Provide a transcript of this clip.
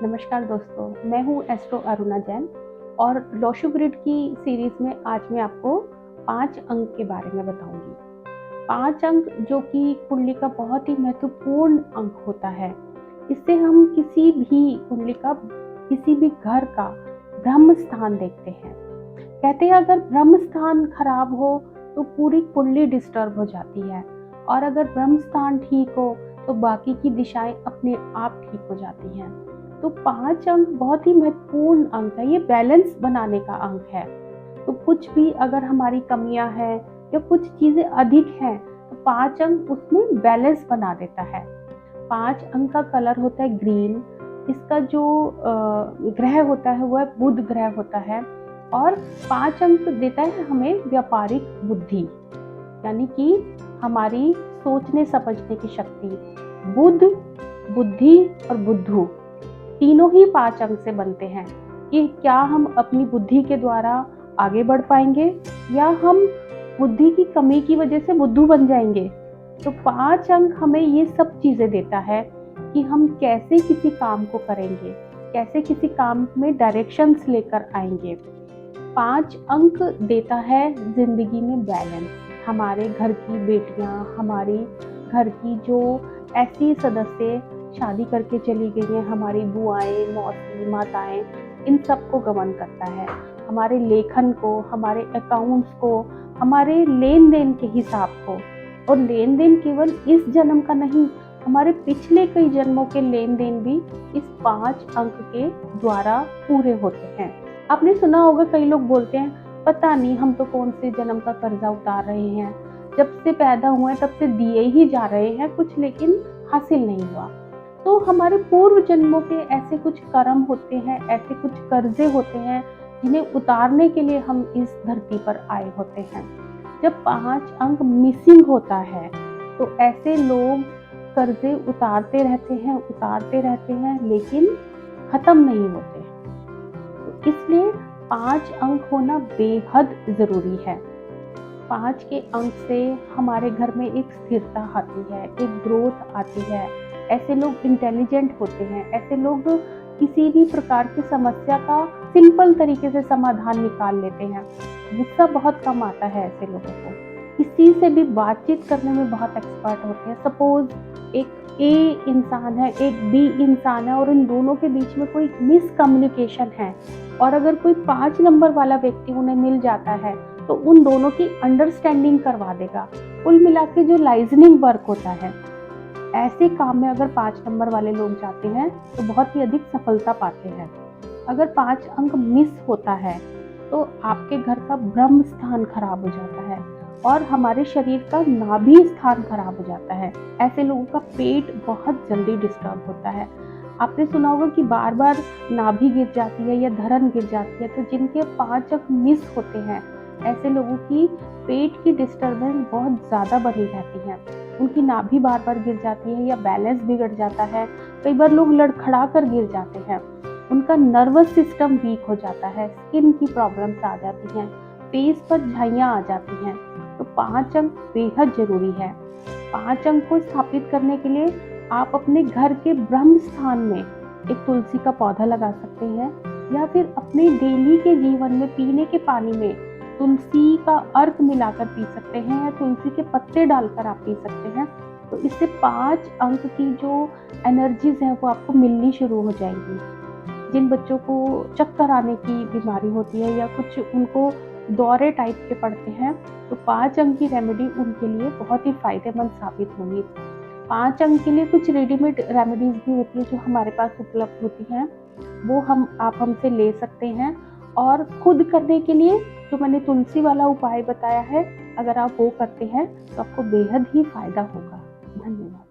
नमस्कार दोस्तों, मैं हूँ एस्ट्रो अरुणा जैन और लोशो ग्रिड की सीरीज़ में आज मैं आपको 5 अंक के बारे में बताऊंगी। 5 अंक जो कि कुंडली का बहुत ही महत्वपूर्ण अंक होता है। इससे हम किसी भी कुंडली का, किसी भी घर का ब्रह्म स्थान देखते हैं। कहते हैं अगर ब्रह्म स्थान खराब हो तो पूरी कुंडली डिस्टर्ब हो जाती है और अगर ब्रह्म स्थान ठीक हो तो बाकी की दिशाएं अपने आप ठीक हो जाती हैं। तो 5 अंक बहुत ही महत्वपूर्ण अंक है, ये बैलेंस बनाने का अंक है। तो कुछ भी अगर हमारी कमियां हैं या कुछ चीजें अधिक हैं तो 5 अंक उसमें बैलेंस बना देता है। 5 अंक का कलर होता है ग्रीन। इसका जो ग्रह होता है वह बुध ग्रह होता है और 5 अंक देता है हमें व्यापारिक बुद्धि, यानी कि हमारी सोचने समझने की शक्ति। बुध, बुद्धि और बुद्धू तीनों ही 5 अंक से बनते हैं कि क्या हम अपनी बुद्धि के द्वारा आगे बढ़ पाएंगे या हम बुद्धि की कमी की वजह से बुद्धू बन जाएंगे। तो 5 अंक हमें ये सब चीजें देता है कि हम कैसे किसी काम को करेंगे, कैसे किसी काम में डायरेक्शंस लेकर आएंगे। 5 अंक देता है जिंदगी में बैलेंस। हमारे घर की बेटियां, हमारी घर की जो ऐसी सदस्य शादी करके चली गई हैं, हमारी बुआएं, मौसी, माताएं, इन सब को गमन करता है। हमारे लेखन को, हमारे अकाउंट्स को, हमारे लेन देन के हिसाब को। और लेन देन केवल इस जन्म का नहीं, हमारे पिछले कई जन्मों के लेन देन भी इस 5 अंक के द्वारा पूरे होते हैं। आपने सुना होगा कई लोग बोलते हैं पता नहीं हम तो कौन से जन्म का कर्जा उतार रहे हैं, जब से पैदा हुए तब से दिए ही जा रहे हैं कुछ, लेकिन हासिल नहीं हुआ। तो हमारे पूर्व जन्मों के ऐसे कुछ कर्म होते हैं, ऐसे कुछ कर्जे होते हैं जिन्हें उतारने के लिए हम इस धरती पर आए होते हैं। जब 5 अंक मिसिंग होता है तो ऐसे लोग कर्जे उतारते रहते हैं लेकिन खत्म नहीं होते। तो इसलिए 5 अंक होना बेहद जरूरी है। 5 के अंक से हमारे घर में एक स्थिरता आती है, एक ग्रोथ आती है। ऐसे लोग इंटेलिजेंट होते हैं, ऐसे लोग किसी भी प्रकार की समस्या का सिंपल तरीके से समाधान निकाल लेते हैं। गुस्सा बहुत कम आता है ऐसे लोगों को। किसी से भी बातचीत करने में बहुत एक्सपर्ट होते हैं। सपोज एक ए इंसान है, एक बी इंसान है और इन दोनों के बीच में कोई मिसकम्युनिकेशन है और अगर कोई 5 नंबर वाला व्यक्ति उन्हें मिल जाता है तो उन दोनों की अंडरस्टैंडिंग करवा देगा। कुल मिला के जो लाइजनिंग वर्क होता है, ऐसे काम में अगर 5 नंबर वाले लोग जाते हैं तो बहुत ही अधिक सफलता पाते हैं। अगर 5 अंक मिस होता है तो आपके घर का ब्रह्म स्थान खराब हो जाता है और हमारे शरीर का नाभि स्थान खराब हो जाता है। ऐसे लोगों का पेट बहुत जल्दी डिस्टर्ब होता है। आपने सुना होगा कि बार बार नाभि गिर जाती है या धड़न गिर जाती है। तो जिनके 5 अंक मिस होते हैं ऐसे लोगों की पेट की डिस्टर्बेंस बहुत ज़्यादा बनी रहती है। उनकी नाभि बार बार गिर जाती है या बैलेंस बिगड़ जाता है। कई बार लोग लड़खड़ा कर गिर जाते हैं। उनका नर्वस सिस्टम वीक हो जाता है, स्किन की प्रॉब्लम्स आ जाती हैं, फेस पर झाइयाँ आ जाती हैं। तो 5 अंक बेहद जरूरी है। 5 अंक को स्थापित करने के लिए आप अपने घर के ब्रह्म स्थान में एक तुलसी का पौधा लगा सकते हैं या फिर अपने डेली के जीवन में पीने के पानी में तुलसी का अर्क मिलाकर पी सकते हैं या तुलसी के पत्ते डालकर आप पी सकते हैं। तो इससे 5 अंक की जो एनर्जीज है वो आपको मिलनी शुरू हो जाएंगी। जिन बच्चों को चक्कर आने की बीमारी होती है या कुछ उनको दौरे टाइप के पड़ते हैं तो 5 अंक की रेमेडी उनके लिए बहुत ही फायदेमंद साबित होगी। 5 अंक के लिए कुछ रेडीमेड रेमेडीज भी होती है जो हमारे पास उपलब्ध होती हैं, वो आप हमसे ले सकते हैं। और खुद करने के लिए जो मैंने तुलसी वाला उपाय बताया है, अगर आप वो करते हैं तो आपको बेहद ही फायदा होगा। धन्यवाद।